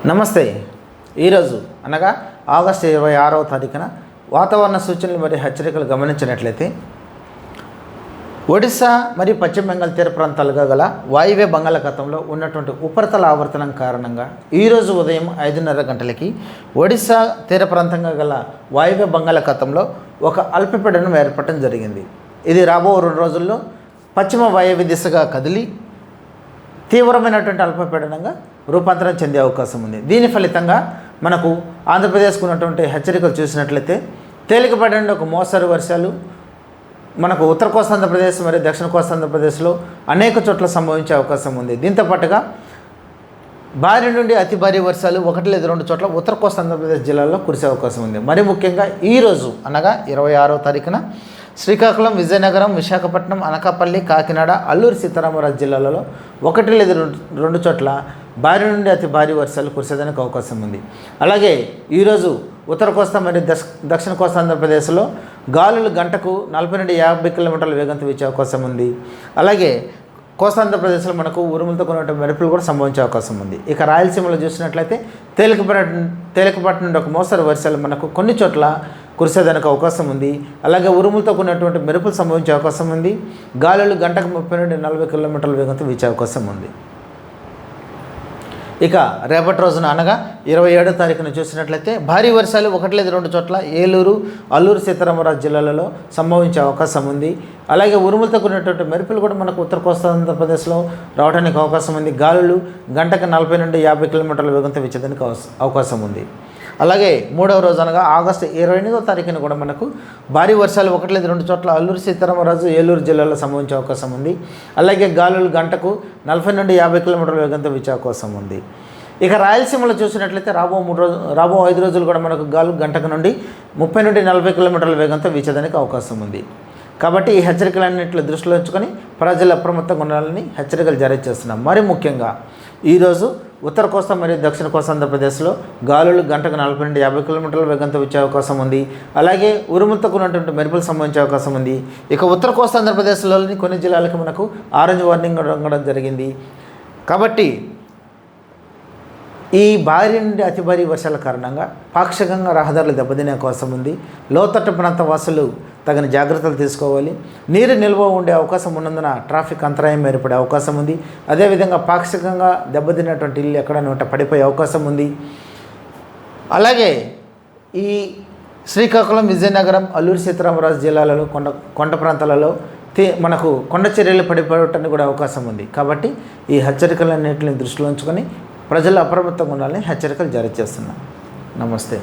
నమస్తే. ఈరోజు అనగా ఆగస్టు 26వ తారీఖున వాతావరణ సూచనలు మరియు హెచ్చరికలు గమనించినట్లయితే ఒడిశా మరియు పశ్చిమ బెంగాల్ తీర ప్రాంతాలుగా గల వాయువ్య బంగాళాఖాతంలో ఉన్నటువంటి ఉపరితల ఆవర్తనం కారణంగా ఈరోజు ఉదయం 5:30 గంటలకి ఒడిశా తీర ప్రాంతంగా గల వాయువ్య బంగాళాఖాతంలో ఒక అల్పపీడనం ఏర్పడటం జరిగింది. ఇది రాబో 2 రోజుల్లో పశ్చిమ వాయువ్య దిశగా కదిలి తీవ్రమైనటువంటి అల్పపీడనంగా రూపాంతరం చెందే అవకాశం ఉంది. దీని ఫలితంగా మనకు ఆంధ్రప్రదేశ్కు ఉన్నటువంటి హెచ్చరికలు చూసినట్లయితే తేలికపాటి ఒక మోస్తరు వర్షాలు మనకు ఉత్తర కోస్తాంధ్రప్రదేశ్ మరియు దక్షిణ కోస్తాంధ్రప్రదేశ్లో అనేక చోట్ల సంభవించే అవకాశం ఉంది. దీంతో పాటుగా భారీ నుండి అతి భారీ వర్షాలు 1 లేదా 2 చోట్ల ఉత్తర కోస్తాంధ్రప్రదేశ్ జిల్లాల్లో కురిసే అవకాశం ఉంది. మరి ముఖ్యంగా ఈరోజు అనగా 26వ తారీఖున శ్రీకాకుళం, విజయనగరం, విశాఖపట్నం, అనకాపల్లి, కాకినాడ, అల్లూరు సీతారామరాజు జిల్లాలలో 1 లేదా 2 చోట్ల భారీ నుండి అతి భారీ వర్షాలు కురిసేదానికి అవకాశం ఉంది. అలాగే ఈరోజు ఉత్తర కోస్తా మరియు దక్షిణ కోస్తాంధ్రప్రదేశ్లో గాలులు గంటకు 40 నుండి 50 కిలోమీటర్ల వేగంతో వీచే అవకాశం ఉంది. అలాగే కోస్తాంధ్రప్రదేశ్లో మనకు ఉరుములతో కొన్నటువంటి మెరుపులు కూడా సంభవించే అవకాశం ఉంది. ఇక రాయలసీమలో చూసినట్లయితే తేలికపాటి నుండి ఒక మోస్తరు వర్షాలు మనకు కొన్ని చోట్ల కురిసేదానికి అవకాశం ఉంది. అలాగే ఉరుములతో కొన్నటువంటి మెరుపులు సంభవించే అవకాశం ఉంది. గాలులు గంటకు 30 నుండి 40 కిలోమీటర్ల వేగంతో వీచే అవకాశం ఉంది. ఇక రేపటి రోజున అనగా 27వ తారీఖున చూసినట్లయితే భారీ వర్షాలు 1 లేదా 2 చోట్ల ఏలూరు, అల్లూరు సీతారామరాజు జిల్లాలలో సంభవించే అవకాశం ఉంది. అలాగే ఉరుములతో కూడినటువంటి మెరుపులు కూడా మనకు ఉత్తర కోస్తాంధ్రప్రదేశ్లో రావడానికి అవకాశం ఉంది. గాలులు గంటకు 40 నుండి 50 కిలోమీటర్ల వేగంతో వీచేదానికి అవకాశం ఉంది. అలాగే 3వ రోజు అనగా ఆగస్టు 28వ తారీఖున కూడా మనకు భారీ వర్షాలు 1 లేదా 2 చోట్ల అల్లూరు సీతారామరాజు, ఏలూరు జిల్లాలో సంభవించే అవకాశం ఉంది. అలాగే గాలులు గంటకు 40 నుండి 50 కిలోమీటర్ల వేగంతో వీచే అవకాశం ఉంది. ఇక రాయలసీమలో చూసినట్లయితే రాబో 5 రోజులు కూడా మనకు గాలులు గంటకు నుండి 30 నుండి 40 కిలోమీటర్ల వేగంతో వీచేదానికి అవకాశం ఉంది. కాబట్టి ఈ హెచ్చరికలన్నింటిలో దృష్టిలో ఉంచుకొని ప్రజలు అప్రమత్తంగా ఉండాలని హెచ్చరికలు జారీ చేస్తున్నాం. మరి ముఖ్యంగా ఈరోజు ఉత్తర కోస్తా మరియు దక్షిణ కోస్తాంధ్రప్రదేశ్లో గాలులు గంటకు 40 నుండి 50 కిలోమీటర్ల వేగంతో వచ్చే అవకాశం ఉంది. అలాగే ఉరుములతో కూడినటువంటి మెరుపులు సంభవించే అవకాశం ఉంది. ఇక ఉత్తర కోస్తాంధ్రప్రదేశ్లోని కొన్ని జిల్లాలకు మనకు ఆరెంజ్ వార్నింగ్ ఇవ్వడం జరిగింది. కాబట్టి ఈ భారీ నుండి అతి భారీ వర్షాల కారణంగా పాక్షికంగా రహదారులు దెబ్బతినే అవకాశం ఉంది. లోతట్టు ప్రాంత వాసులు తగిన జాగ్రత్తలు తీసుకోవాలి. నీరు నిల్వ ఉండే అవకాశం ఉన్నందున ట్రాఫిక్ అంతరాయం ఏర్పడే అవకాశం ఉంది. అదేవిధంగా పాక్షికంగా దెబ్బతిన్నటువంటి ఇల్లు ఎక్కడైనా పడిపోయే అవకాశం ఉంది. అలాగే ఈ శ్రీకాకుళం, విజయనగరం, అల్లూరు సీతారామరాజు జిల్లాలలో కొండ ప్రాంతాలలో మనకు కొండ చర్యలు పడిపోవటానికి కూడా అవకాశం ఉంది. కాబట్టి ఈ హెచ్చరికలన్నింటిని దృష్టిలో ఉంచుకొని ప్రజలు అప్రమత్తంగా ఉండాలని హెచ్చరికలు జారీ చేస్తున్నాం. నమస్తే.